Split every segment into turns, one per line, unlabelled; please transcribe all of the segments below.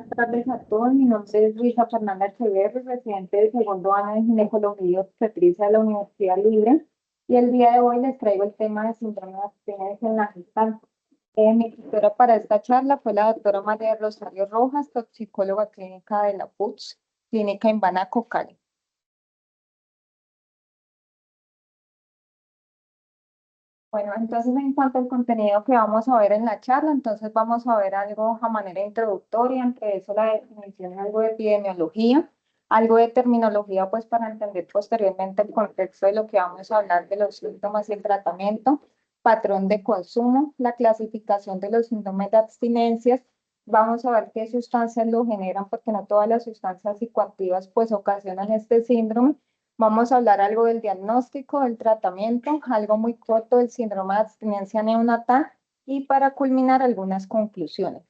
Buenas tardes a todos. Mi nombre es Luisa Fernanda Echeverri, residente del segundo año de Ginecología y Obstetricia de la Universidad Libre. Y el día de hoy les traigo el tema de síndrome de abstinencia en la gestante. Mi tutora para esta charla fue la doctora María Rosario Rojas, toxicóloga clínica de la PUTS, clínica en Banaco, Cali. Bueno, entonces en cuanto al contenido que vamos a ver en la charla, entonces vamos a ver algo a manera introductoria, entre eso la definición, algo de epidemiología, algo de terminología, pues para entender posteriormente el contexto de lo que vamos a hablar de los síntomas y el tratamiento, patrón de consumo, la clasificación de los síndromes de abstinencias, vamos a ver qué sustancias lo generan, porque no todas las sustancias psicoactivas pues ocasionan este síndrome. Vamos a hablar algo del diagnóstico, del tratamiento, algo muy corto del síndrome de abstinencia neonatal y para culminar algunas conclusiones.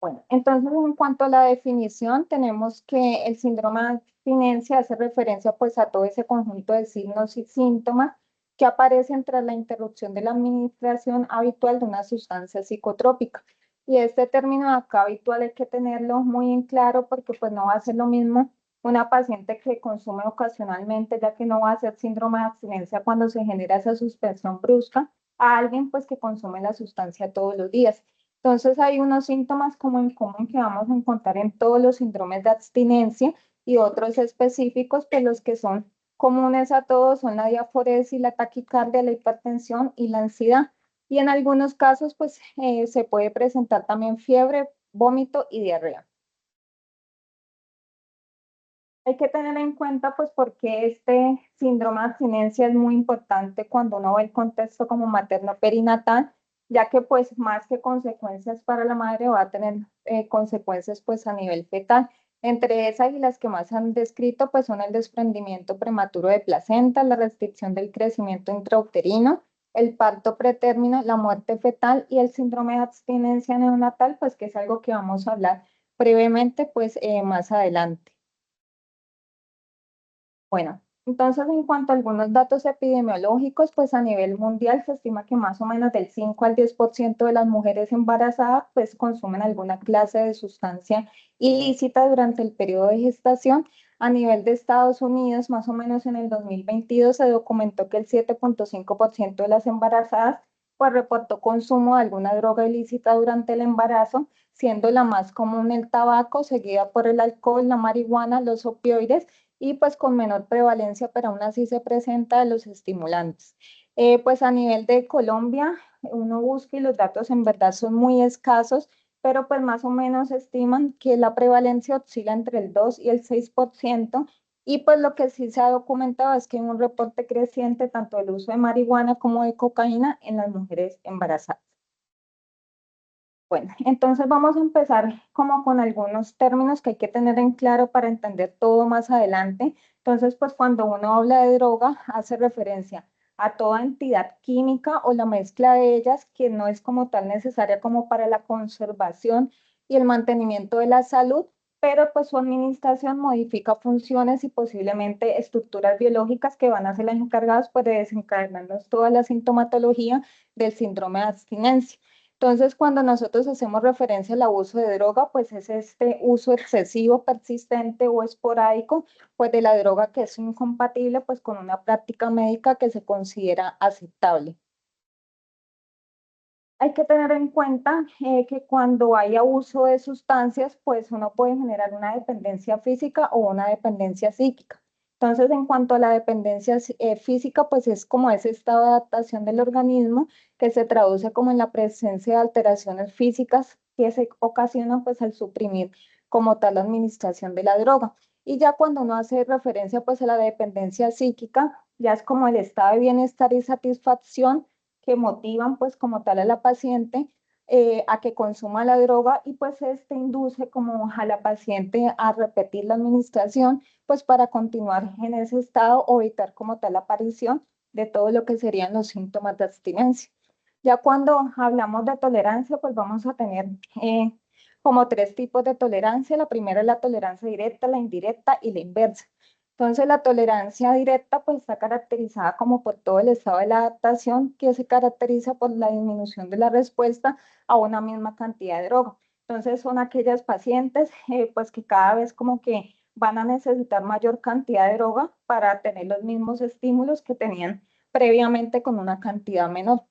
Bueno, entonces en cuanto a la definición, tenemos que el síndrome de abstinencia hace referencia pues a todo ese conjunto de signos y síntomas que aparecen tras la interrupción de la administración habitual de una sustancia psicotrópica. Y este término de acá habitual hay que tenerlo muy en claro porque pues no va a ser lo mismo una paciente que consume ocasionalmente, ya que no va a ser síndrome de abstinencia cuando se genera esa suspensión brusca, a alguien pues que consume la sustancia todos los días. Entonces hay unos síntomas como en común que vamos a encontrar en todos los síndromes de abstinencia y otros específicos, que los que son comunes a todos son la diaforesis, la taquicardia, la hipertensión y la ansiedad. Y en algunos casos, pues se puede presentar también fiebre, vómito y diarrea. Hay que tener en cuenta, pues, porque este síndrome de abstinencia es muy importante cuando uno ve el contexto como materno-perinatal, ya que, pues, más que consecuencias para la madre, va a tener consecuencias, pues, a nivel fetal. Entre esas y las que más han descrito, pues, son el desprendimiento prematuro de placenta, la restricción del crecimiento intrauterino, el parto pretérmino, la muerte fetal y el síndrome de abstinencia neonatal, pues, que es algo que vamos a hablar brevemente, pues, más adelante. Bueno, entonces en cuanto a algunos datos epidemiológicos, pues a nivel mundial se estima que más o menos del 5 al 10% de las mujeres embarazadas pues consumen alguna clase de sustancia ilícita durante el periodo de gestación. A nivel de Estados Unidos, más o menos en el 2022 se documentó que el 7,5% de las embarazadas pues reportó consumo de alguna droga ilícita durante el embarazo, siendo la más común el tabaco, seguida por el alcohol, la marihuana, los opioides y pues con menor prevalencia, pero aún así se presenta de los estimulantes. Pues a nivel de Colombia, uno busca y los datos en verdad son muy escasos, pero pues más o menos estiman que la prevalencia oscila entre el 2 y el 6%, y pues lo que sí se ha documentado es que hay un reporte creciente tanto del uso de marihuana como de cocaína en las mujeres embarazadas. Bueno, entonces vamos a empezar como con algunos términos que hay que tener en claro para entender todo más adelante. Entonces, pues cuando uno habla de droga, hace referencia a toda entidad química o la mezcla de ellas que no es como tal necesaria como para la conservación y el mantenimiento de la salud, pero pues su administración modifica funciones y posiblemente estructuras biológicas que van a ser las encargadas pues, de desencadenarnos toda la sintomatología del síndrome de abstinencia. Entonces, cuando nosotros hacemos referencia al abuso de droga, pues es este uso excesivo, persistente o esporádico, pues de la droga que es incompatible pues con una práctica médica que se considera aceptable. Hay que tener en cuenta que cuando hay abuso de sustancias, pues uno puede generar una dependencia física o una dependencia psíquica. Entonces, en cuanto a la dependencia física, pues es como ese estado de adaptación del organismo que se traduce como en la presencia de alteraciones físicas que se ocasionan pues al suprimir como tal la administración de la droga. Y ya cuando uno hace referencia pues a la dependencia psíquica, ya es como el estado de bienestar y satisfacción que motivan pues como tal a la paciente a que consuma la droga y pues este induce como a la paciente a repetir la administración pues para continuar en ese estado o evitar como tal la aparición de todo lo que serían los síntomas de abstinencia. Ya cuando hablamos de tolerancia pues vamos a tener como tres tipos de tolerancia. La primera es la tolerancia directa, la indirecta y la inversa. Entonces, la tolerancia directa pues está caracterizada como por todo el estado de la adaptación que se caracteriza por la disminución de la respuesta a una misma cantidad de droga. Entonces, son aquellas pacientes pues que cada vez como que van a necesitar mayor cantidad de droga para tener los mismos estímulos que tenían previamente con una cantidad menor.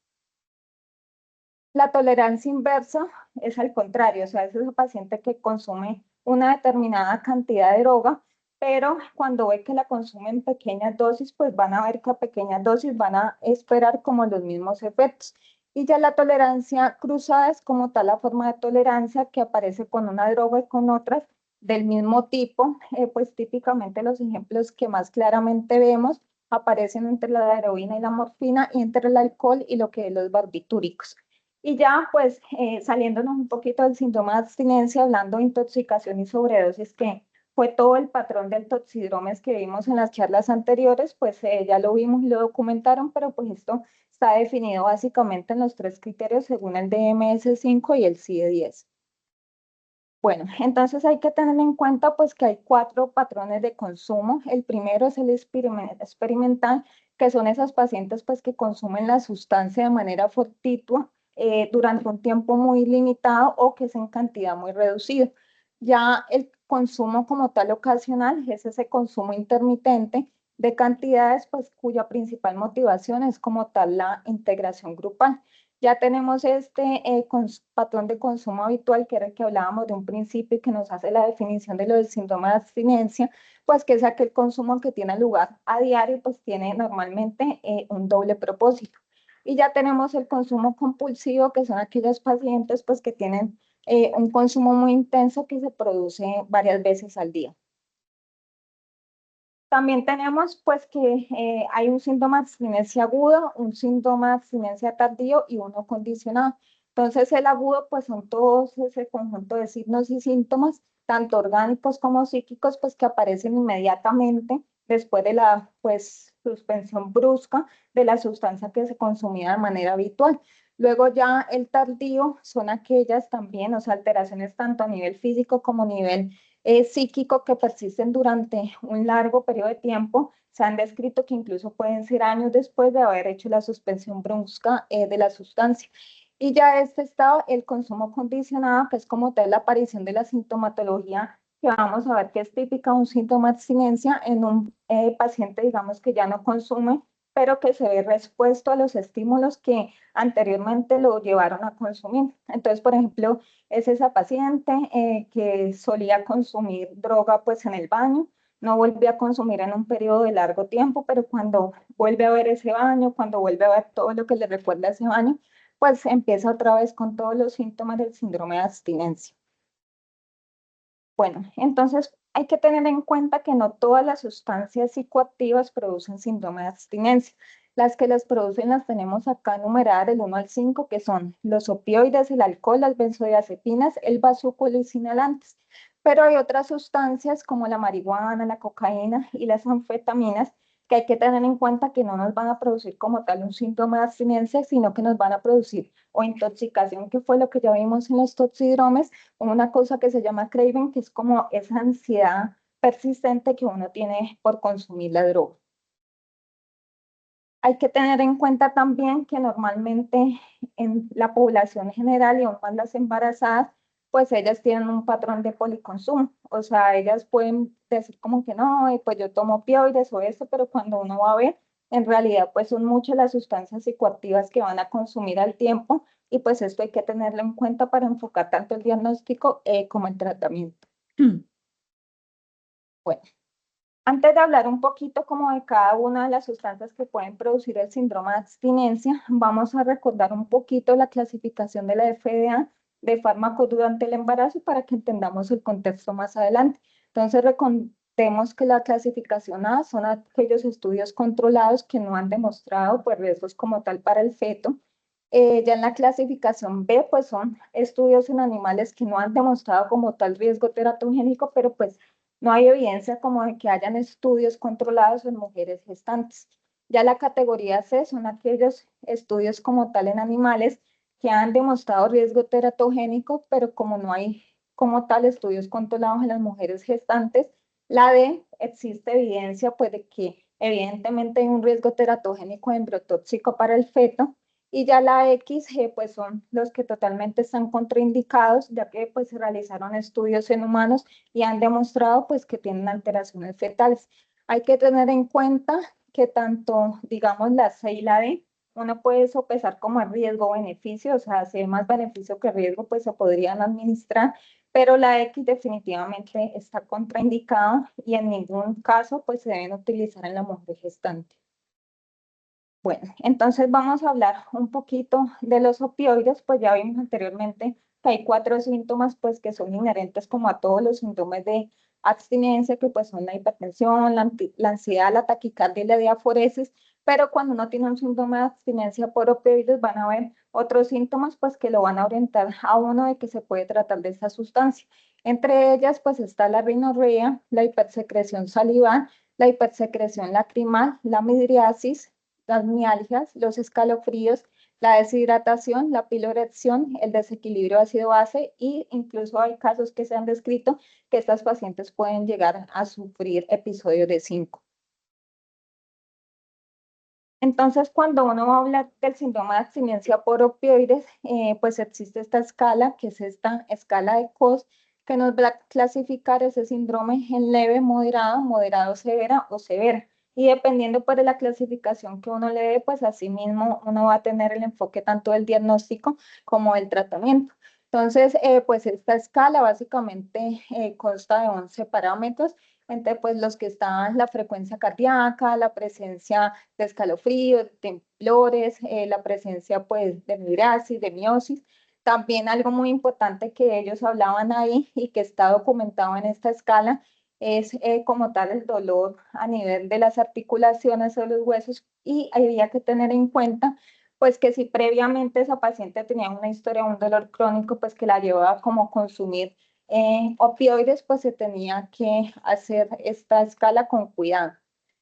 La tolerancia inversa es al contrario, o sea, es ese paciente que consume una determinada cantidad de droga, pero cuando ve que la consume en pequeñas dosis, pues van a ver que a pequeñas dosis van a esperar como los mismos efectos. Y ya la tolerancia cruzada es como tal la forma de tolerancia que aparece con una droga y con otras del mismo tipo, pues típicamente los ejemplos que más claramente vemos aparecen entre la heroína y la morfina y entre el alcohol y lo que es los barbitúricos. Y ya, pues, saliéndonos un poquito del síndrome de abstinencia, hablando de intoxicación y sobredosis, que fue todo el patrón del toxidromes que vimos en las charlas anteriores, pues ya lo vimos y lo documentaron, pero pues esto está definido básicamente en los tres criterios según el DMS-5 y el CIE-10. Bueno, entonces hay que tener en cuenta pues que hay cuatro patrones de consumo. El primero es el experimental, que son esas pacientes pues que consumen la sustancia de manera fortuita durante un tiempo muy limitado o que es en cantidad muy reducida. Ya el consumo como tal ocasional es ese consumo intermitente de cantidades pues cuya principal motivación es como tal la integración grupal. Ya tenemos este patrón de consumo habitual, que era el que hablábamos de un principio y que nos hace la definición de lo del síndrome de abstinencia, pues que es aquel consumo que tiene lugar a diario, pues tiene normalmente un doble propósito. Y ya tenemos el consumo compulsivo, que son aquellos pacientes pues que tienen un consumo muy intenso que se produce varias veces al día. También tenemos pues que hay un síndrome de abstinencia agudo, un síndrome de abstinencia tardío y uno condicionado. Entonces el agudo pues son todos ese conjunto de signos y síntomas, tanto orgánicos como psíquicos, pues que aparecen inmediatamente después de la pues suspensión brusca de la sustancia que se consumía de manera habitual. Luego ya el tardío son aquellas también, o sea, alteraciones tanto a nivel físico como a nivel psíquico que persisten durante un largo periodo de tiempo. Se han descrito que incluso pueden ser años después de haber hecho la suspensión brusca de la sustancia. Y ya este estado, el consumo condicionado, que es como tal la aparición de la sintomatología, que vamos a ver que es típica un síntoma de abstinencia en un paciente, digamos, que ya no consume, pero que se ve respuesto a los estímulos que anteriormente lo llevaron a consumir. Entonces, por ejemplo, es esa paciente que solía consumir droga pues en el baño, no vuelve a consumir en un periodo de largo tiempo, pero cuando vuelve a ver ese baño, cuando vuelve a ver todo lo que le recuerda a ese baño, pues empieza otra vez con todos los síntomas del síndrome de abstinencia. Bueno, entonces hay que tener en cuenta que no todas las sustancias psicoactivas producen síndrome de abstinencia. Las que las producen las tenemos acá numeradas del 1 al 5, que son los opioides, el alcohol, las benzodiazepinas, el bazuco y los inhalantes. Pero hay otras sustancias como la marihuana, la cocaína y las anfetaminas que hay que tener en cuenta que no nos van a producir como tal un síntoma de abstinencia, sino que nos van a producir o intoxicación, que fue lo que ya vimos en los toxidromes, una cosa que se llama craving, que es como esa ansiedad persistente que uno tiene por consumir la droga. Hay que tener en cuenta también que normalmente en la población general y aún más las embarazadas, pues ellas tienen un patrón de policonsumo. O sea, ellas pueden decir como que no, pues yo tomo opioides o eso, pero cuando uno va a ver, en realidad pues son muchas las sustancias psicoactivas que van a consumir al tiempo y pues esto hay que tenerlo en cuenta para enfocar tanto el diagnóstico como el tratamiento. Bueno. Antes de hablar un poquito como de cada una de las sustancias que pueden producir el síndrome de abstinencia, vamos a recordar un poquito la clasificación de la FDA de fármacos durante el embarazo para que entendamos el contexto más adelante. Entonces, recordemos que la clasificación A son aquellos estudios controlados que no han demostrado pues, riesgos como tal para el feto. Ya en la clasificación B, pues son estudios en animales que no han demostrado como tal riesgo teratogénico, pero pues no hay evidencia como de que hayan estudios controlados en mujeres gestantes. Ya la categoría C son aquellos estudios como tal en animales que han demostrado riesgo teratogénico, pero como no hay como tal estudios controlados en las mujeres gestantes, la D existe evidencia pues de que evidentemente hay un riesgo teratogénico embriotóxico para el feto, y ya la X pues son los que totalmente están contraindicados, ya que pues se realizaron estudios en humanos y han demostrado pues que tienen alteraciones fetales. Hay que tener en cuenta que tanto, digamos, la C y la D, uno puede sopesar como riesgo-beneficio, o sea, si hay más beneficio que riesgo, pues se podrían administrar, pero la X definitivamente está contraindicada y en ningún caso pues se deben utilizar en la mujer gestante. Bueno, entonces vamos a hablar un poquito de los opioides, pues ya vimos anteriormente que hay 4 síntomas pues que son inherentes como a todos los síndromes de abstinencia, que pues son la hipertensión, la ansiedad, la taquicardia y la diaforesis, pero cuando uno tiene un síndrome de abstinencia por opioides van a haber otros síntomas pues que lo van a orientar a uno de que se puede tratar de esta sustancia. Entre ellas pues está la rinorrea, la hipersecreción salival, la hipersecreción lacrimal, la midriasis, las mialgias, los escalofríos, la deshidratación, la pilorección, el desequilibrio ácido-base, y incluso hay casos que se han descrito que estas pacientes pueden llegar a sufrir episodios de 5. Entonces, cuando uno habla del síndrome de abstinencia por opioides, pues existe esta escala, que es esta escala de COS, que nos va a clasificar ese síndrome en leve, moderado, moderado, severa o severa. Y dependiendo pues, de la clasificación que uno le dé, pues así mismo uno va a tener el enfoque tanto del diagnóstico como del tratamiento. Entonces, pues esta escala básicamente consta de 11 parámetros, entre pues los que están la frecuencia cardíaca, la presencia de escalofríos, de temblores, la presencia pues de migrasis, de miosis. También algo muy importante que ellos hablaban ahí y que está documentado en esta escala es como tal el dolor a nivel de las articulaciones o los huesos, y había que tener en cuenta pues que si previamente esa paciente tenía una historia de un dolor crónico pues que la llevaba como a consumir opioides, pues se tenía que hacer esta escala con cuidado.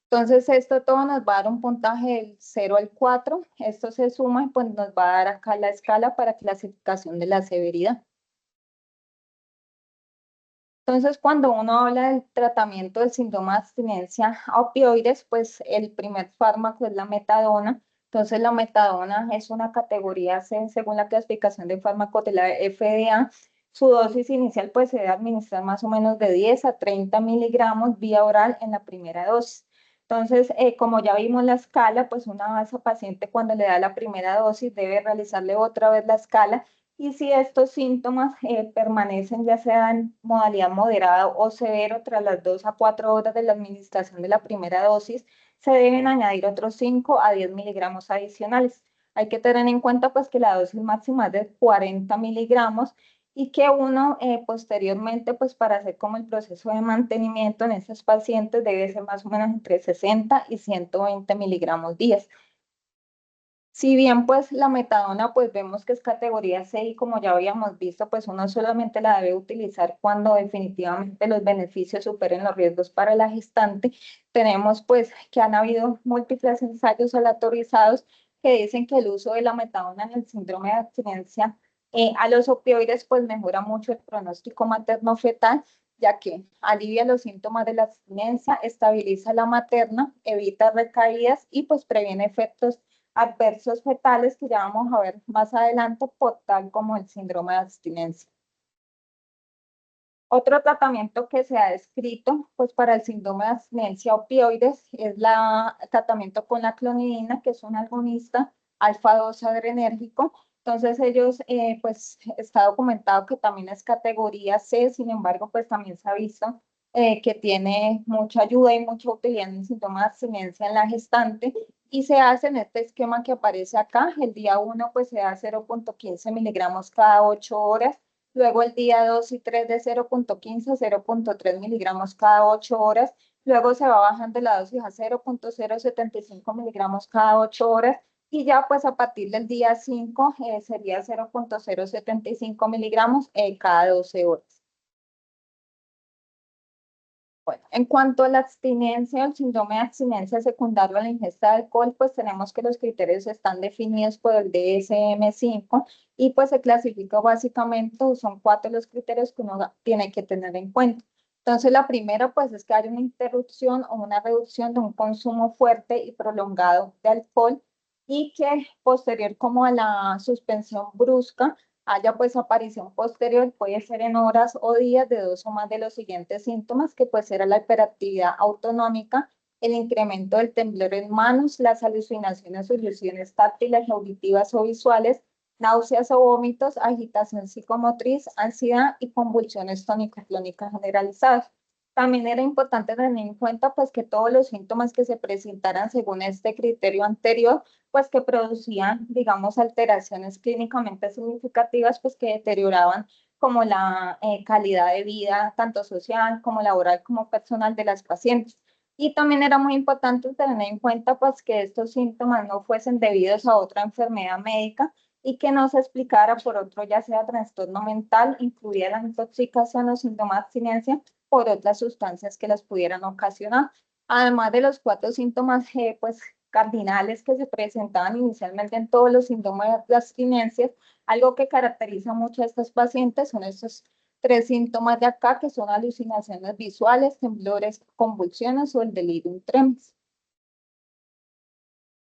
Entonces, esto todo nos va a dar un puntaje del 0 al 4. Esto se suma y pues nos va a dar acá la escala para clasificación de la severidad. Entonces, cuando uno habla del tratamiento del síndrome de abstinencia a opioides, pues el primer fármaco es la metadona. Entonces, la metadona es una categoría C según la clasificación de fármacos de la FDA. Su dosis inicial pues se debe administrar más o menos de 10 a 30 miligramos vía oral en la primera dosis. Entonces, como ya vimos la escala, pues una vez a paciente cuando le da la primera dosis debe realizarle otra vez la escala, y si estos síntomas permanecen ya sea en modalidad moderada o severo tras las 2 a 4 horas de la administración de la primera dosis, se deben añadir otros 5 a 10 miligramos adicionales. Hay que tener en cuenta pues que la dosis máxima es de 40 miligramos y que uno posteriormente pues para hacer como el proceso de mantenimiento en estos pacientes debe ser más o menos entre 60 y 120 miligramos días. Si bien pues la metadona pues vemos que es categoría C y como ya habíamos visto pues uno solamente la debe utilizar cuando definitivamente los beneficios superen los riesgos para la gestante, tenemos pues que han habido múltiples ensayos aleatorizados que dicen que el uso de la metadona en el síndrome de abstinencia a los opioides pues mejora mucho el pronóstico materno-fetal, ya que alivia los síntomas de la abstinencia, estabiliza la materna, evita recaídas y pues previene efectos adversos fetales que ya vamos a ver más adelante, por tal como el síndrome de abstinencia. Otro tratamiento que se ha descrito pues, para el síndrome de abstinencia opioides es el tratamiento con la clonidina, que es un agonista alfa-2 adrenérgico. Entonces ellos, pues está documentado que también es categoría C, sin embargo, pues también se ha visto que tiene mucha ayuda y mucha utilidad en el síndrome de abstinencia en la gestante, y se hace en este esquema que aparece acá. El día 1 pues se da 0.15 miligramos cada 8 horas. Luego el día 2 y 3 de 0.15 a 0.3 miligramos cada 8 horas. Luego se va bajando la dosis a 0.075 miligramos cada 8 horas. Y ya pues a partir del día 5 sería 0.075 miligramos cada 12 horas. Bueno, en cuanto a la abstinencia, el síndrome de abstinencia secundario a la ingesta de alcohol, pues tenemos que los criterios están definidos por el DSM-5 y pues se clasifica básicamente, son 4 los criterios que uno tiene que tener en cuenta. Entonces, la primera, pues, es que haya una interrupción o una reducción de un consumo fuerte y prolongado de alcohol y que posterior como a la suspensión brusca haya pues aparición posterior, puede ser en horas o días de dos o más de los siguientes síntomas, que pues era la hiperactividad autonómica, el incremento del temblor en manos, las alucinaciones o ilusiones táctiles, auditivas o visuales, náuseas o vómitos, agitación psicomotriz, ansiedad y convulsiones tónico-clónicas generalizadas. También era importante tener en cuenta pues que todos los síntomas que se presentaran según este criterio anterior, pues que producían, digamos, alteraciones clínicamente significativas, pues que deterioraban como la calidad de vida, tanto social como laboral como personal de las pacientes. Y también era muy importante tener en cuenta pues que estos síntomas no fuesen debidos a otra enfermedad médica, y que no se explicara por otro, ya sea trastorno mental, incluida la intoxicación o síntoma de abstinencia por otras sustancias que las pudieran ocasionar. Además de los cuatro síntomas pues, cardinales que se presentaban inicialmente en todos los síntomas de abstinencia, algo que caracteriza mucho a estos pacientes son estos tres síntomas de acá, que son alucinaciones visuales, temblores, convulsiones o el delirium tremens.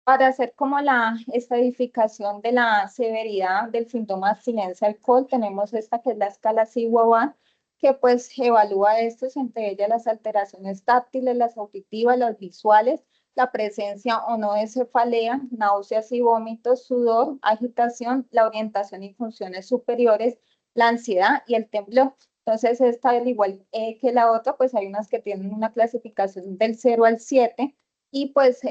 Para hacer como la estadificación de la severidad del síndrome de abstinencia alcohol, tenemos esta que es la escala CIWA, que pues evalúa estos, entre ellas las alteraciones táctiles, las auditivas, las visuales, la presencia o no de cefalea, náuseas y vómitos, sudor, agitación, la orientación y funciones superiores, la ansiedad y el temblor. Entonces, esta, al igual que la otra, pues hay unas que tienen una clasificación del 0 al 7 y pues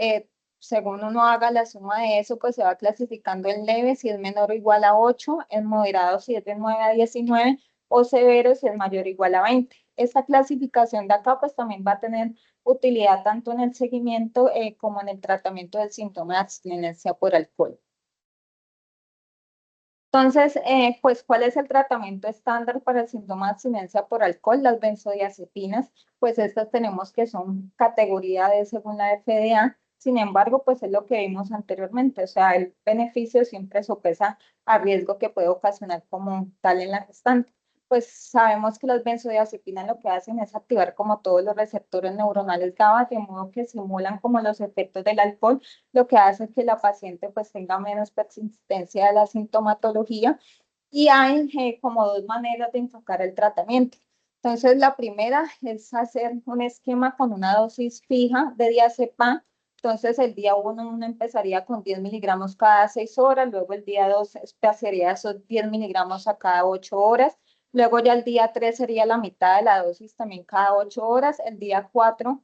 según uno haga la suma de eso, pues se va clasificando en leve si es menor o igual a 8, en moderado si es de 9 a 19 o severo si es mayor o igual a 20. Esta clasificación de acá pues también va a tener utilidad tanto en el seguimiento como en el tratamiento del síntoma de abstinencia por alcohol. Entonces, pues, ¿cuál es el tratamiento estándar para el síndrome de abstinencia por alcohol? Las benzodiazepinas, pues estas tenemos que son categoría D según la FDA. Sin embargo, pues es lo que vimos anteriormente, o sea, el beneficio siempre sopesa a riesgo que puede ocasionar como tal en la gestante. Pues sabemos que las benzodiazepinas lo que hacen es activar como todos los receptores neuronales GABA, de modo que simulan como los efectos del alcohol, lo que hace que la paciente pues tenga menos persistencia de la sintomatología, y hay como dos maneras de enfocar el tratamiento. Entonces, la primera es hacer un esquema con una dosis fija de diazepam. Entonces, el día 1 uno empezaría con 10 miligramos cada 6 horas, luego el día 2 pasaría esos 10 miligramos a cada 8 horas, luego ya el día 3 sería la mitad de la dosis también cada 8 horas, el día 4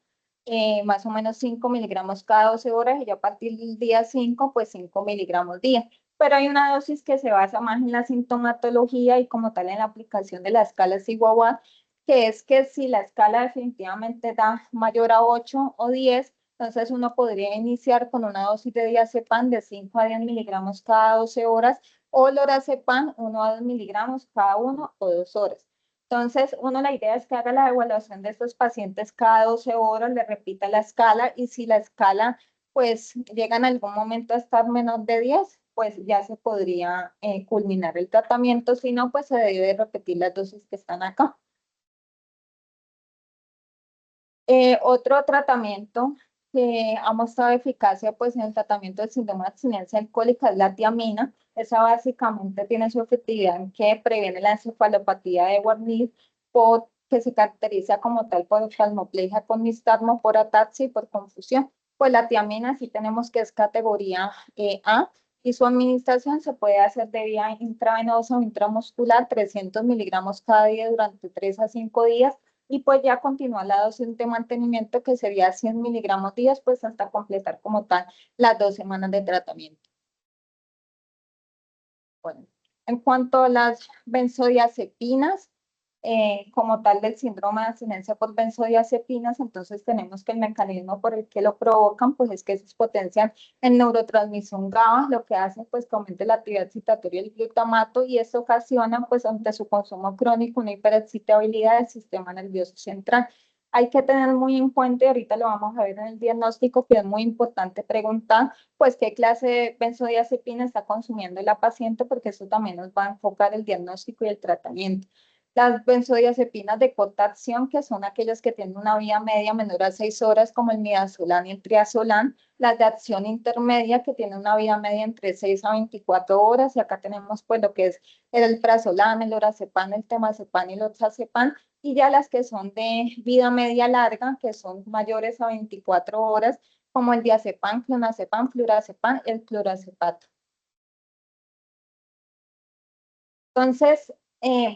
más o menos 5 miligramos cada 12 horas y ya a partir del día 5 pues 5 miligramos día. Pero hay una dosis que se basa más en la sintomatología y como tal en la aplicación de la escala Chihuahua, que es que si la escala definitivamente da mayor a 8 o 10, entonces uno podría iniciar con una dosis de diazepam de 5 a 10 miligramos cada 12 horas o lorazepam 1 a 2 miligramos cada 1 o 2 horas. Entonces, uno, la idea es que haga la evaluación de estos pacientes cada 12 horas, le repita la escala y si la escala pues llega en algún momento a estar menor de 10, pues ya se podría culminar el tratamiento, si no, pues se debe repetir las dosis que están acá. Otro tratamiento que ha mostrado eficacia pues, en el tratamiento del síndrome de abstinencia alcohólica es la tiamina. Esa básicamente tiene su efectividad en que previene la encefalopatía de Wernicke, que se caracteriza como tal por oftalmoplegia con nistagmo, por ataxia y por confusión. Pues la tiamina sí tenemos que es categoría A, y su administración se puede hacer de vía intravenosa o intramuscular, 300 miligramos cada día durante 3 a 5 días, y pues ya continúa la dosis de mantenimiento que sería 100 miligramos días, pues hasta completar como tal las 2 semanas de tratamiento. Bueno, en cuanto a las benzodiazepinas, como tal del síndrome de abstinencia por benzodiazepinas, entonces tenemos que el mecanismo por el que lo provocan, pues es que se potencian el neurotransmisor GABA, lo que hace pues que aumente la actividad excitatoria del glutamato, y esto ocasiona pues ante su consumo crónico una hiperexcitabilidad del sistema nervioso central. Hay que tener muy en cuenta, y ahorita lo vamos a ver en el diagnóstico, que es muy importante preguntar pues qué clase de benzodiazepina está consumiendo la paciente, porque eso también nos va a enfocar el diagnóstico y el tratamiento. Las benzodiazepinas de corta acción, que son aquellas que tienen una vida media menor a 6 horas, como el midazolam y el triazolam. Las de acción intermedia, que tienen una vida media entre 6 a 24 horas. Y acá tenemos pues lo que es el alprazolam, el lorazepam, el temazepam y el oxazepam. Y ya las que son de vida media larga, que son mayores a 24 horas, como el diazepam, clonazepam, flurazepam y el clorazepam. Entonces,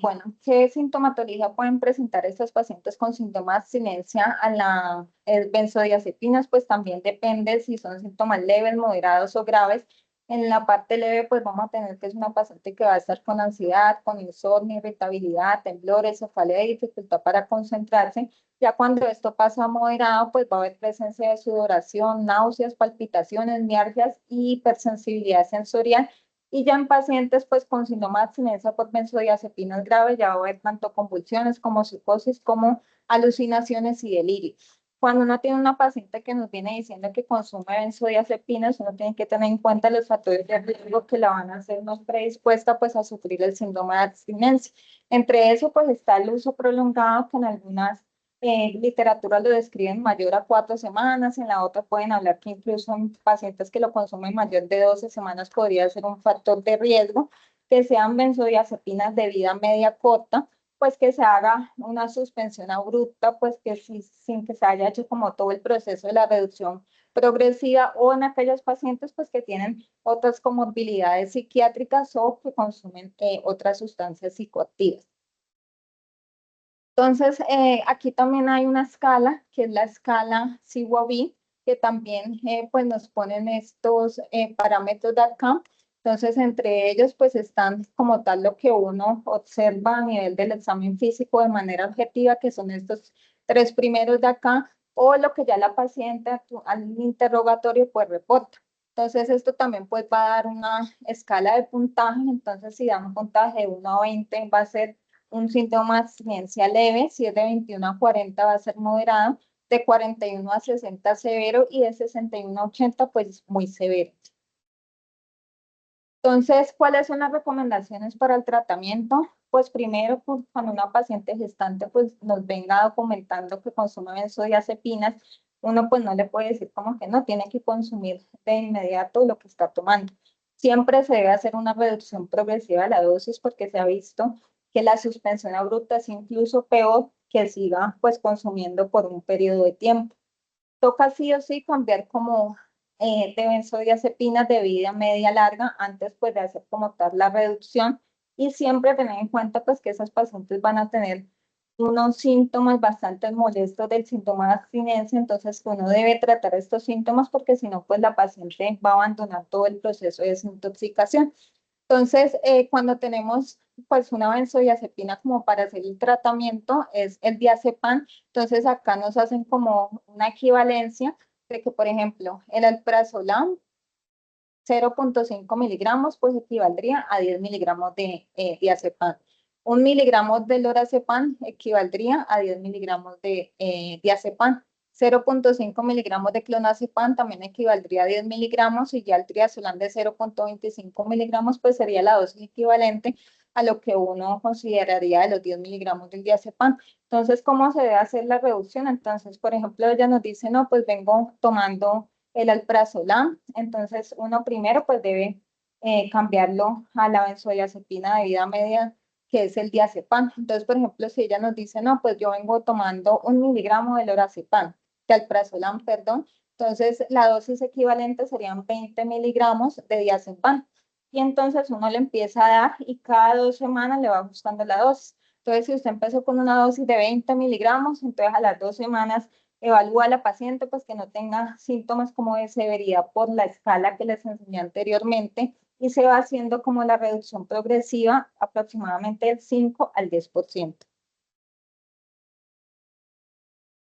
bueno, ¿qué sintomatología pueden presentar estos pacientes con síntoma de abstinencia a la benzodiazepinas? Pues también depende si son síntomas leves, moderados o graves. En la parte leve, pues vamos a tener que es una paciente que va a estar con ansiedad, con insomnio, irritabilidad, temblores, cefalea y dificultad para concentrarse. Ya cuando esto pasa a moderado, pues va a haber presencia de sudoración, náuseas, palpitaciones, mialgias y hipersensibilidad sensorial. Y ya en pacientes pues con síndrome de abstinencia por benzodiazepinas graves ya va a haber tanto convulsiones como psicosis como alucinaciones y delirio. Cuando uno tiene una paciente que nos viene diciendo que consume benzodiazepinas, uno tiene que tener en cuenta los factores de riesgo que la van a hacer más predispuesta pues a sufrir el síndrome de abstinencia. Entre eso pues está el uso prolongado, que en algunas literatura lo describen mayor a 4 semanas, en la otra pueden hablar que incluso en pacientes que lo consumen mayor de 12 semanas podría ser un factor de riesgo, que sean benzodiazepinas de vida media corta, pues que se haga una suspensión abrupta, pues que sin que se haya hecho como todo el proceso de la reducción progresiva, o en aquellos pacientes pues que tienen otras comorbilidades psiquiátricas o que consumen otras sustancias psicoactivas. Entonces, aquí también hay una escala, que es la escala CWB, que también pues nos ponen estos parámetros de acá. Entonces, entre ellos pues están como tal lo que uno observa a nivel del examen físico de manera objetiva, que son estos tres primeros de acá, o lo que ya la paciente al interrogatorio pues reporta. Entonces, esto también pues va a dar una escala de puntaje. Entonces, si da un puntaje de 1 a 20, va a ser un síntoma de abstinencia leve. Si es de 21 a 40 va a ser moderado, de 41 a 60 severo y de 61 a 80 pues muy severo. Entonces, ¿cuáles son las recomendaciones para el tratamiento? Pues primero, pues, cuando una paciente gestante pues nos venga documentando que consume benzodiazepinas, uno pues no le puede decir como que no tiene que consumir de inmediato lo que está tomando. Siempre se debe hacer una reducción progresiva de la dosis, porque se ha visto que la suspensión abrupta es incluso peor que siga pues consumiendo por un periodo de tiempo. Toca sí o sí cambiar como de benzodiazepinas de vida media larga antes pues de hacer como tal la reducción, y siempre tener en cuenta pues que esas pacientes van a tener unos síntomas bastante molestos del síntoma de abstinencia. Entonces uno debe tratar estos síntomas, porque si no pues la paciente va a abandonar todo el proceso de desintoxicación. Entonces, cuando tenemos pues una benzodiazepina como para hacer el tratamiento es el diazepam. Entonces acá nos hacen como una equivalencia de que, por ejemplo, el alprazolam 0,5 miligramos pues equivaldría a 10 miligramos de diazepam. 1 miligramo de lorazepam equivaldría a 10 miligramos de diazepam. 0,5 miligramos de clonazepam también equivaldría a 10 miligramos, y ya el triazolam de 0,25 miligramos pues sería la dosis equivalente a lo que uno consideraría de los 10 miligramos del diazepam. Entonces, ¿cómo se debe hacer la reducción? Entonces, por ejemplo, ella nos dice, no, pues vengo tomando el alprazolam. Entonces, uno primero pues debe cambiarlo a la benzodiazepina de vida media, que es el diazepam. Entonces, por ejemplo, si ella nos dice, no, pues yo vengo tomando 1 miligramo de lorazepam, de alprazolam, perdón, entonces la dosis equivalente serían 20 miligramos de diazepam. Y entonces uno le empieza a dar y cada 2 semanas le va ajustando la dosis. Entonces, si usted empezó con una dosis de 20 miligramos, entonces a las 2 semanas evalúa a la paciente pues que no tenga síntomas como de severidad por la escala que les enseñé anteriormente, y se va haciendo como la reducción progresiva aproximadamente del 5 al 10%.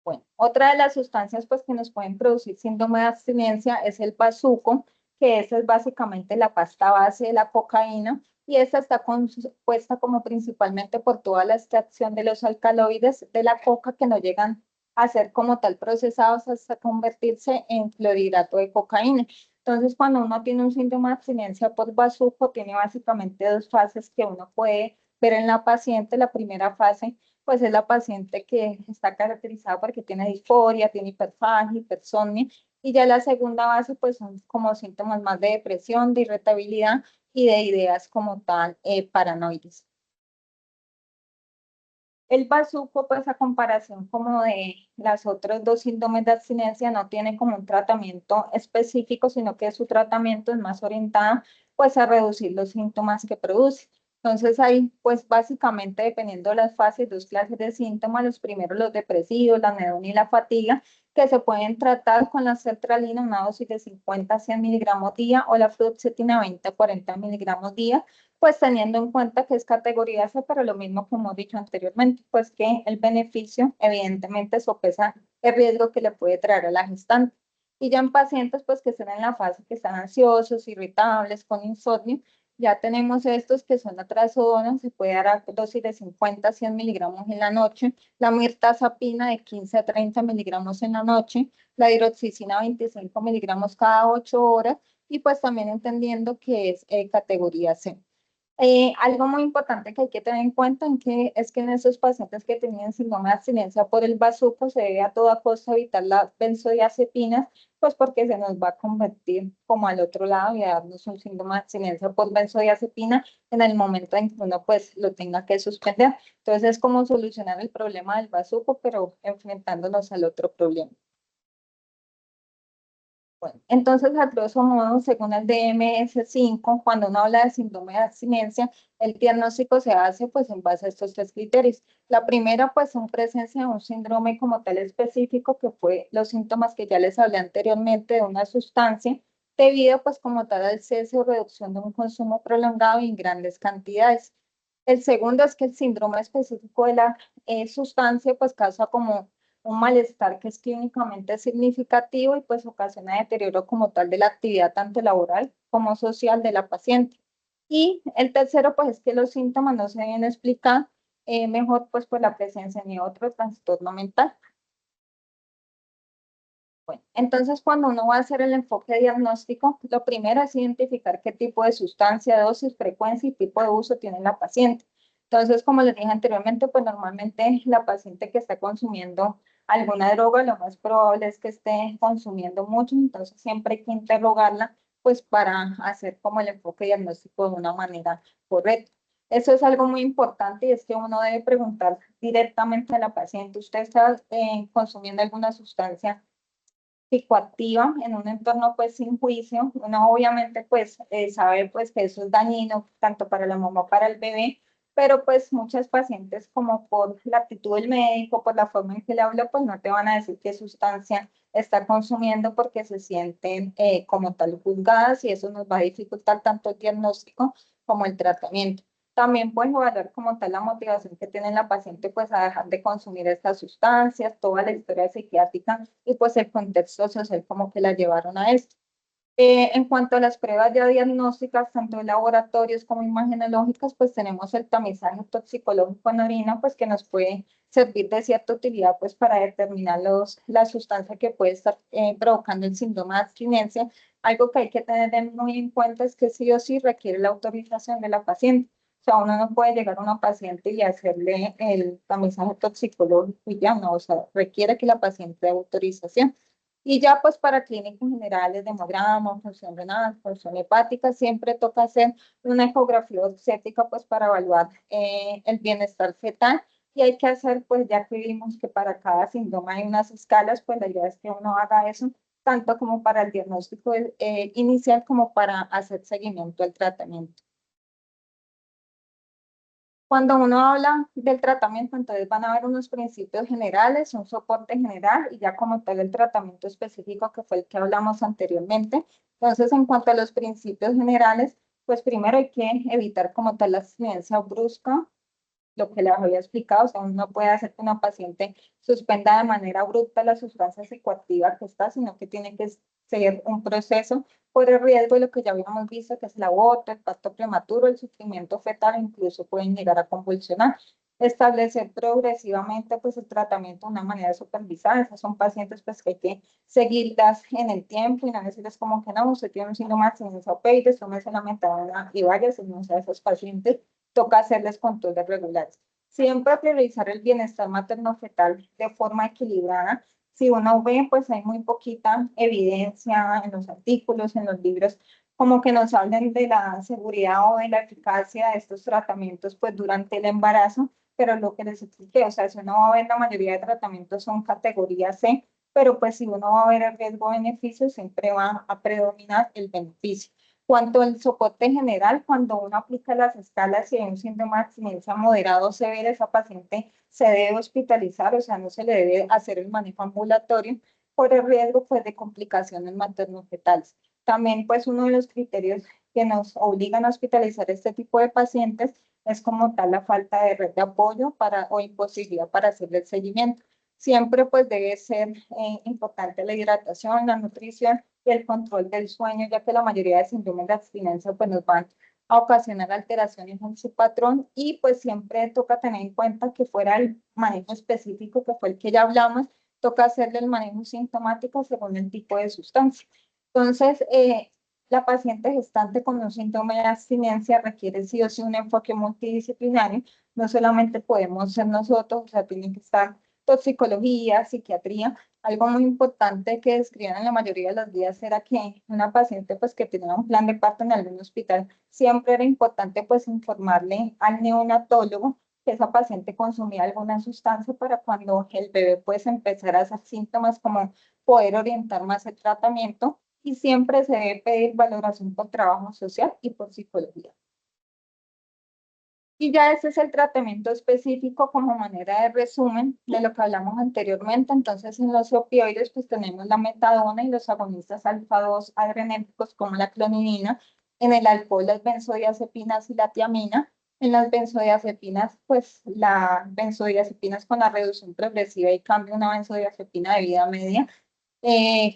Bueno, otra de las sustancias pues que nos pueden producir síndrome de abstinencia es el bazuco, que esa es básicamente la pasta base de la cocaína, y esta está compuesta como principalmente por toda la extracción de los alcaloides de la coca, que no llegan a ser como tal procesados hasta convertirse en clorhidrato de cocaína. Entonces, cuando uno tiene un síndrome de abstinencia por bazuco, tiene básicamente dos fases que uno puede pero en la paciente la primera fase pues es la paciente que está caracterizada porque tiene disforia, tiene hiperfagia, hipersomnia, y ya la segunda fase pues son como síntomas más de depresión, de irritabilidad y de ideas como tal paranoides. El bazuco, pues a comparación como de las otras dos síndromes de abstinencia, no tiene como un tratamiento específico, sino que su tratamiento es más orientado pues a reducir los síntomas que produce. Entonces ahí pues básicamente dependiendo de las fases, dos clases de síntomas, los primeros los depresivos, la anedonia y la fatiga, que se pueden tratar con la sertralina, una dosis de 50 a 100 miligramos día o la fluoxetina 20 a 40 miligramos día, pues teniendo en cuenta que es categoría C, pero lo mismo como he dicho anteriormente, pues que el beneficio evidentemente sopesa el riesgo que le puede traer a la gestante. Y ya en pacientes pues que están en la fase que están ansiosos, irritables, con insomnio, ya tenemos estos que son la trazodona, se puede dar a dosis de 50 a 100 miligramos en la noche, la mirtazapina de 15 a 30 miligramos en la noche, la hidroxicina 25 miligramos cada 8 horas, y pues también entendiendo que es categoría C. Algo muy importante que hay que tener en cuenta es que en esos pacientes que tenían síndrome de abstinencia por el bazuco se debe a toda costa evitar las benzodiazepinas, pues porque se nos va a convertir como al otro lado y a darnos un síndrome de abstinencia por benzodiazepina en el momento en que uno pues lo tenga que suspender. Entonces es como solucionar el problema del bazuco, pero enfrentándonos al otro problema. Bueno, entonces, a grosso modo, según el DMS-5, cuando uno habla de síndrome de abstinencia, el diagnóstico se hace pues en base a estos tres criterios. La primera, pues, son presencia de un síndrome como tal específico, que fue los síntomas que ya les hablé anteriormente de una sustancia, debido pues como tal al cese o reducción de un consumo prolongado y en grandes cantidades. El segundo es que el síndrome específico de la sustancia pues causa como un malestar que es clínicamente significativo y pues ocasiona deterioro como tal de la actividad tanto laboral como social de la paciente. Y el tercero pues es que los síntomas no se deben explicar mejor pues por la presencia ni otro trastorno mental. Bueno, entonces cuando uno va a hacer el enfoque diagnóstico, lo primero es identificar qué tipo de sustancia, dosis, frecuencia y tipo de uso tiene la paciente. Entonces, como les dije anteriormente, pues normalmente la paciente que está consumiendo alguna droga, lo más probable es que esté consumiendo mucho, entonces siempre hay que interrogarla, pues para hacer como el enfoque diagnóstico de una manera correcta. Eso es algo muy importante y es que uno debe preguntar directamente a la paciente, ¿usted está consumiendo alguna sustancia psicoactiva en un entorno pues sin juicio? Uno obviamente pues sabe pues que eso es dañino tanto para la mamá como para el bebé, pero pues muchas pacientes como por la actitud del médico, por la forma en que le habla, pues no te van a decir qué sustancia está consumiendo porque se sienten como tal juzgadas y eso nos va a dificultar tanto el diagnóstico como el tratamiento. También puedes evaluar como tal la motivación que tiene la paciente pues a dejar de consumir estas sustancias, toda la historia psiquiátrica y pues el contexto social como que la llevaron a esto. En cuanto a las pruebas ya diagnósticas, tanto de laboratorios como imagenológicas, pues tenemos el tamizaje toxicológico en orina, pues que nos puede servir de cierta utilidad pues para determinar la sustancia que puede estar provocando el síndrome de abstinencia. Algo que hay que tener muy en cuenta es que sí o sí requiere la autorización de la paciente. O sea, uno no puede llegar a una paciente y hacerle el tamizaje toxicológico y ya no, o sea, requiere que la paciente dé autorización. Y ya pues para clínicos generales de hemograma, función renal, función hepática, siempre toca hacer una ecografía obstétrica pues para evaluar el bienestar fetal. Y hay que hacer, pues ya que vimos que para cada síndrome hay unas escalas, pues la idea es que uno haga eso, tanto como para el diagnóstico inicial como para hacer seguimiento al tratamiento. Cuando uno habla del tratamiento, entonces van a haber unos principios generales, un soporte general y ya como tal el tratamiento específico que fue el que hablamos anteriormente. Entonces, en cuanto a los principios generales, pues primero hay que evitar como tal la abstinencia brusca, lo que les había explicado, o sea, uno no puede hacer que una paciente suspenda de manera abrupta la sustancia psicoactiva que está, sino que tiene que ser un proceso por el riesgo de lo que ya habíamos visto, que es el aborto, el parto prematuro, el sufrimiento fetal, incluso pueden llegar a convulsionar. Establecer progresivamente pues el tratamiento de una manera supervisada. Esas son pacientes pues que hay que seguirlas en el tiempo y no decirles como que no, usted tiene un síndrome de abstinencia opioide, tómese la metadona y vaya, sino a esos pacientes toca hacerles controles regulares. Siempre priorizar el bienestar materno-fetal de forma equilibrada. Si uno ve, pues hay muy poquita evidencia en los artículos, en los libros, como que nos hablen de la seguridad o de la eficacia de estos tratamientos, pues durante el embarazo, pero lo que les expliqué, o sea, si uno va a ver, la mayoría de tratamientos son categoría C, pero pues si uno va a ver el riesgo-beneficio, siempre va a predominar el beneficio. Cuanto al soporte general, cuando uno aplica las escalas y hay un síndrome de abstinencia moderado o severo, esa paciente se debe hospitalizar, o sea, no se le debe hacer el manejo ambulatorio por el riesgo pues, de complicaciones materno-fetales. También pues uno de los criterios que nos obligan a hospitalizar este tipo de pacientes es como tal la falta de red de apoyo para, o imposibilidad para hacerle el seguimiento. Siempre pues debe ser importante la hidratación, la nutrición y el control del sueño, ya que la mayoría de síndromes de abstinencia pues nos van a ocasionar alteraciones en su patrón y pues siempre toca tener en cuenta que fuera el manejo específico que fue el que ya hablamos, toca hacerle el manejo sintomático según el tipo de sustancia. Entonces, la paciente gestante con un síndrome de abstinencia requiere sí o sí un enfoque multidisciplinario, no solamente podemos ser nosotros, o sea, tiene que estar toxicología, psiquiatría. Algo muy importante que describían en la mayoría de los días era que una paciente pues que tenía un plan de parto en algún hospital, siempre era importante pues informarle al neonatólogo que esa paciente consumía alguna sustancia para cuando el bebé pues empezara a hacer síntomas como poder orientar más el tratamiento y siempre se debe pedir valoración por trabajo social y por psicología. Y ya ese es el tratamiento específico como manera de resumen de lo que hablamos anteriormente. Entonces, en los opioides, pues tenemos la metadona y los agonistas alfa-2 adrenérgicos como la clonidina. En el alcohol, las benzodiazepinas y la tiamina. En las benzodiazepinas, pues la benzodiazepinas con la reducción progresiva y cambio de una benzodiazepina de vida media,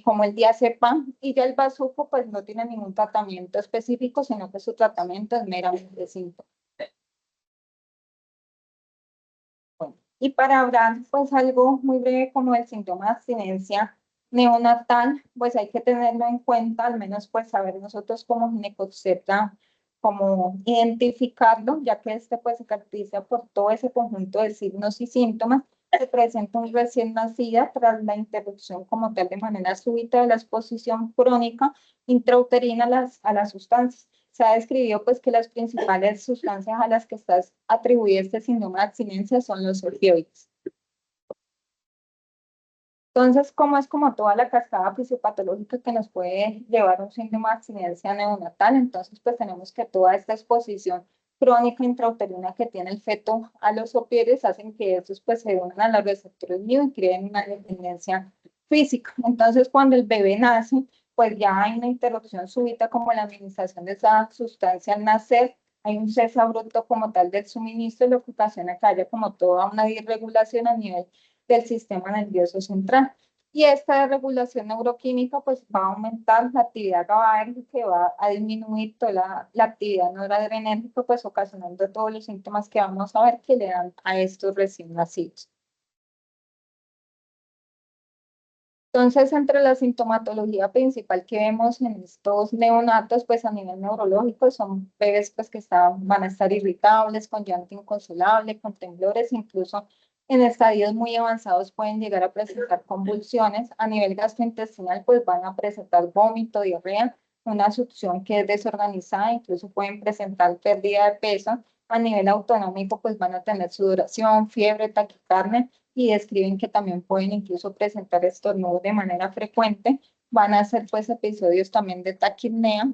como el diazepam. Y ya el bazuco, pues no tiene ningún tratamiento específico, sino que su tratamiento es meramente síntoma. Bueno, y para hablar, pues algo muy breve como el síntoma de abstinencia neonatal, pues hay que tenerlo en cuenta, al menos pues saber nosotros como ginecobstetra cómo identificarlo, ya que este pues se caracteriza por todo ese conjunto de signos y síntomas. Se presenta un recién nacida tras la interrupción como tal de manera súbita de la exposición crónica intrauterina a las sustancias. Se ha descrito pues que las principales sustancias a las que está atribuido este síndrome de abstinencia son los opioides. Entonces, ¿cómo es como toda la cascada fisiopatológica que nos puede llevar a un síndrome de abstinencia neonatal? Entonces, pues tenemos que toda esta exposición crónica intrauterina que tiene el feto a los opioides hacen que estos pues se unan a los receptores MIO y creen una dependencia física. Entonces, cuando el bebé nace, pues ya hay una interrupción súbita como la administración de esa sustancia al nacer, hay un cese abrupto como tal del suministro, lo que ocasiona que haya como toda una disregulación a nivel del sistema nervioso central. Y esta regulación neuroquímica pues va a aumentar la actividad GABAérgica, que va a disminuir toda la actividad noradrenérgica, pues ocasionando todos los síntomas que vamos a ver que le dan a estos recién nacidos. Entonces, entre la sintomatología principal que vemos en estos neonatos, pues a nivel neurológico, son bebés pues, que van a estar irritables, con llanto inconsolable, con temblores, incluso en estadios muy avanzados pueden llegar a presentar convulsiones. A nivel gastrointestinal, pues van a presentar vómito, diarrea, una succión que es desorganizada, incluso pueden presentar pérdida de peso. A nivel autonómico, pues van a tener sudoración, fiebre, taquicardia y describen que también pueden incluso presentar estornudos de manera frecuente. Van a ser pues episodios también de taquipnea.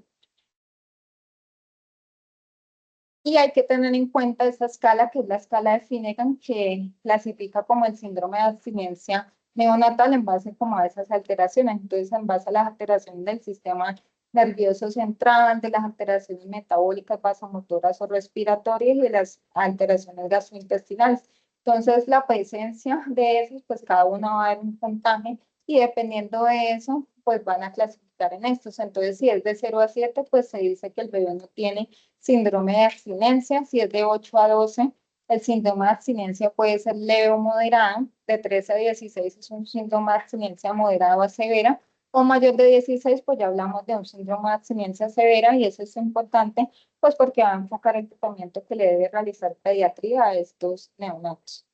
Y hay que tener en cuenta esta escala, que es la escala de Finnegan, que clasifica como el síndrome de abstinencia neonatal en base como a esas alteraciones. Entonces, en base a las alteraciones del sistema nervioso central, de las alteraciones metabólicas, vasomotoras o respiratorias y de las alteraciones gastrointestinales. Entonces, la presencia de esos, pues cada uno va a dar un puntaje y dependiendo de eso, pues van a clasificar en estos. Entonces, si es de 0 a 7, pues se dice que el bebé no tiene síndrome de abstinencia. Si es de 8 a 12, el síndrome de abstinencia puede ser leve o moderada. De 13 a 16 es un síndrome de abstinencia moderada o severa. o mayor de 16, pues ya hablamos de un síndrome de abstinencia severa y eso es importante, pues porque va a enfocar el tratamiento que le debe realizar pediatría a estos neonatos.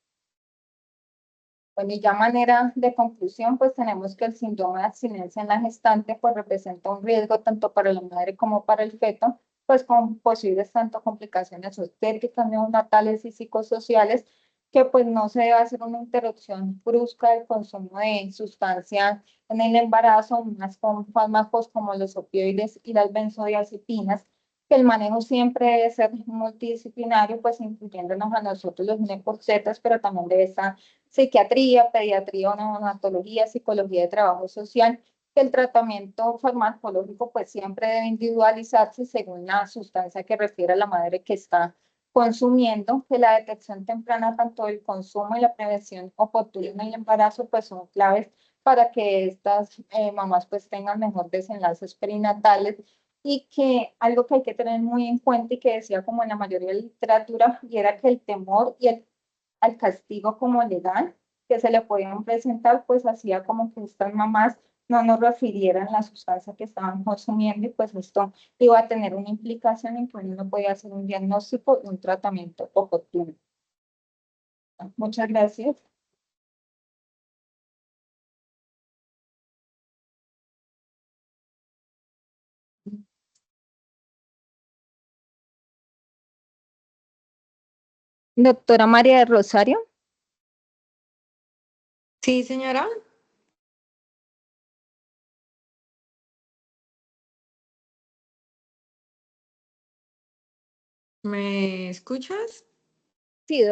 Bueno, y ya manera de conclusión, pues tenemos que el síndrome de abstinencia en la gestante pues representa un riesgo tanto para la madre como para el feto, pues con posibles tanto complicaciones obstétricas, neonatales y psicosociales, que pues no se debe hacer una interrupción brusca del consumo de sustancias en el embarazo, más con fármacos como los opioides y las benzodiazepinas, que el manejo siempre debe ser multidisciplinario, pues incluyéndonos a nosotros los neocorsetas, pero también debe estar psiquiatría, pediatría, neonatología, psicología de trabajo social, que el tratamiento farmacológico pues siempre debe individualizarse según la sustancia que refiere a la madre que está consumiendo, que la detección temprana tanto del consumo y la prevención oportuna en el embarazo pues son claves para que estas mamás pues tengan mejor desenlaces perinatales y que algo que hay que tener muy en cuenta y que decía como en la mayoría de la literatura, y era que el temor y el al castigo como legal que se le podían presentar, pues hacía como que estas mamás no nos refirieran la sustancia que estaban consumiendo y pues esto iba a tener una implicación en que uno no podía hacer un diagnóstico y un tratamiento oportuno. Muchas gracias. Doctora María de Rosario.
Sí, señora, ¿me escuchas?
Sí,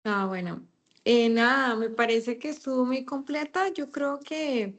Ah, bueno. Nada, me parece que estuvo muy completa. Yo creo que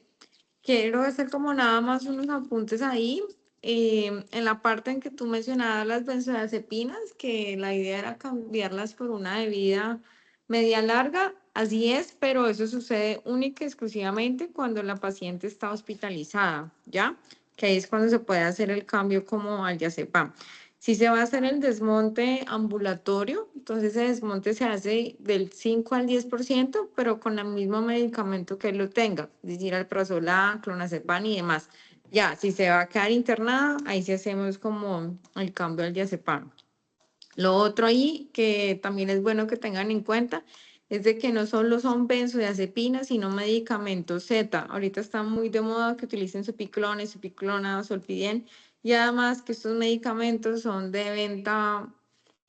quiero hacer como nada más unos apuntes ahí. En la parte en que tú mencionabas las benzodiazepinas, que la idea era cambiarlas por una de vida media larga, así es, pero eso sucede única y exclusivamente cuando la paciente está hospitalizada, ¿ya? Que ahí es cuando se puede hacer el cambio como al diazepam. Si se va a hacer el desmonte ambulatorio, entonces ese desmonte se hace del 5 al 10%, pero con el mismo medicamento que él lo tenga, es decir, alprazolam, clonazepam y demás. Ya, si se va a quedar internada, ahí sí hacemos como el cambio al diazepam. Lo otro ahí que también es bueno que tengan en cuenta es de que no solo son benzodiazepinas, sino medicamentos Z. Ahorita está muy de moda que utilicen supiclones, supiclona, solpidem, y además que estos medicamentos son de venta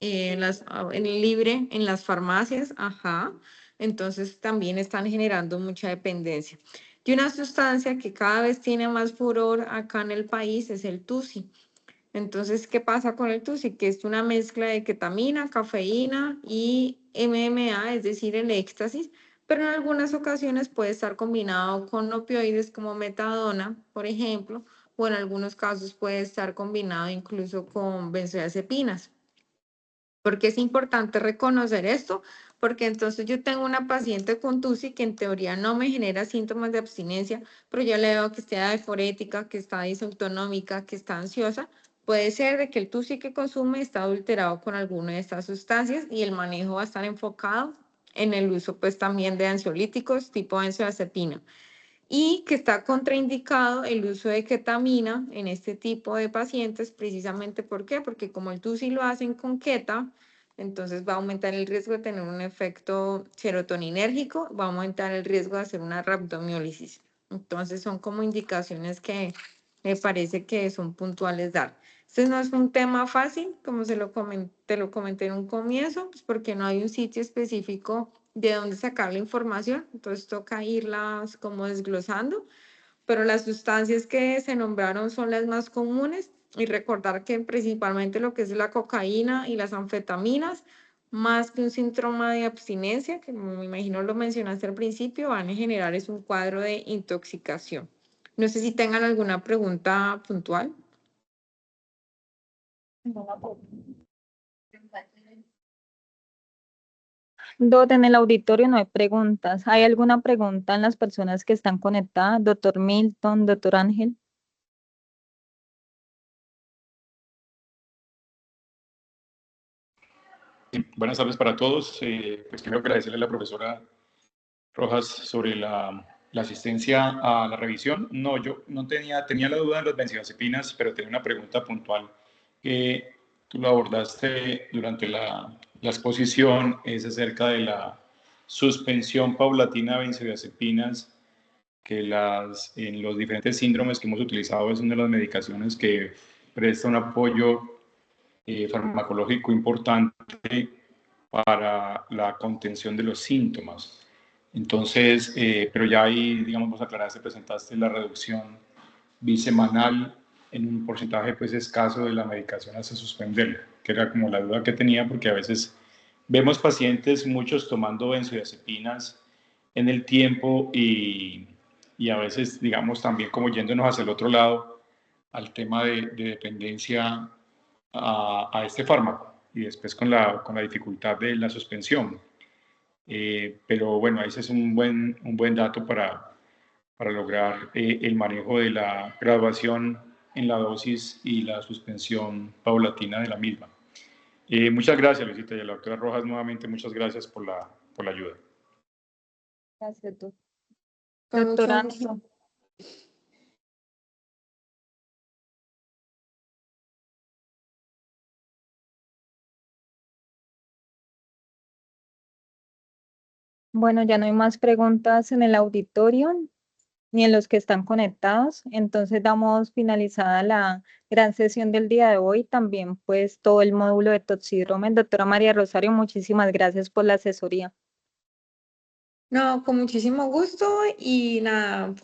en libre en las farmacias, ajá. Entonces también están generando mucha dependencia. Y una sustancia que cada vez tiene más furor acá en el país es el TUSI. Entonces, ¿qué pasa con el TUSI? Que es una mezcla de ketamina, cafeína y MMA, es decir, el éxtasis, pero en algunas ocasiones puede estar combinado con opioides como metadona, por ejemplo, o en algunos casos puede estar combinado incluso con benzodiazepinas. Porque es importante reconocer esto, porque entonces yo tengo una paciente con TUSI que en teoría no me genera síntomas de abstinencia, pero yo le veo que está diforética, que está disautonómica, que está ansiosa. Puede ser de que el TUSI que consume está adulterado con alguna de estas sustancias y el manejo va a estar enfocado en el uso pues también de ansiolíticos tipo benzodiazepina y que está contraindicado el uso de ketamina en este tipo de pacientes, precisamente ¿por qué? Porque como el TUSI lo hacen con keta, entonces va a aumentar el riesgo de tener un efecto serotoninérgico, va a aumentar el riesgo de hacer una rhabdomiólisis. Entonces son como indicaciones que me parece que son puntuales dar. Este no es un tema fácil, como te lo comenté en un comienzo, pues porque no hay un sitio específico de dónde sacar la información, entonces toca irlas como desglosando, pero las sustancias que se nombraron son las más comunes y recordar que principalmente lo que es la cocaína y las anfetaminas, más que un síntoma de abstinencia, que me imagino lo mencionaste al principio, van a generar es un cuadro de intoxicación. No sé si tengan alguna pregunta puntual.
En el auditorio no hay preguntas. ¿Hay alguna pregunta en las personas que están conectadas? Doctor Milton, doctor Ángel.
Buenas tardes para todos. Pues quiero agradecerle a la profesora Rojas sobre la la asistencia a la revisión. No, yo no tenía la duda de las benzodiazepinas, pero tenía una pregunta puntual que tú lo abordaste durante la exposición, es acerca de la suspensión paulatina de benzodiazepinas, que en los diferentes síndromes que hemos utilizado es una de las medicaciones que presta un apoyo farmacológico importante para la contención de los síntomas. Entonces, pero ya ahí, digamos, vos aclaraste, presentaste la reducción bisemanal en un porcentaje pues escaso de la medicación hasta suspenderla, que era como la duda que tenía, porque a veces vemos pacientes, muchos tomando benzodiazepinas en el tiempo y a veces, digamos, también como yéndonos hacia el otro lado, al tema de dependencia a este fármaco y después con la dificultad de la suspensión. Pero bueno, ese es un buen dato para lograr el manejo de la graduación en la dosis y la suspensión paulatina de la misma. Muchas gracias, Luisita, y a la doctora Rojas nuevamente muchas gracias por la ayuda.
Gracias, doctor.
Con mucho
Doctora
gusto.
Ángela. Bueno, ya no hay más preguntas en el auditorio ni en los que están conectados. Entonces damos finalizada la gran sesión del día de hoy. También pues todo el módulo de toxidromen. Doctora María Rosario, muchísimas gracias por la asesoría.
No, con muchísimo gusto y nada,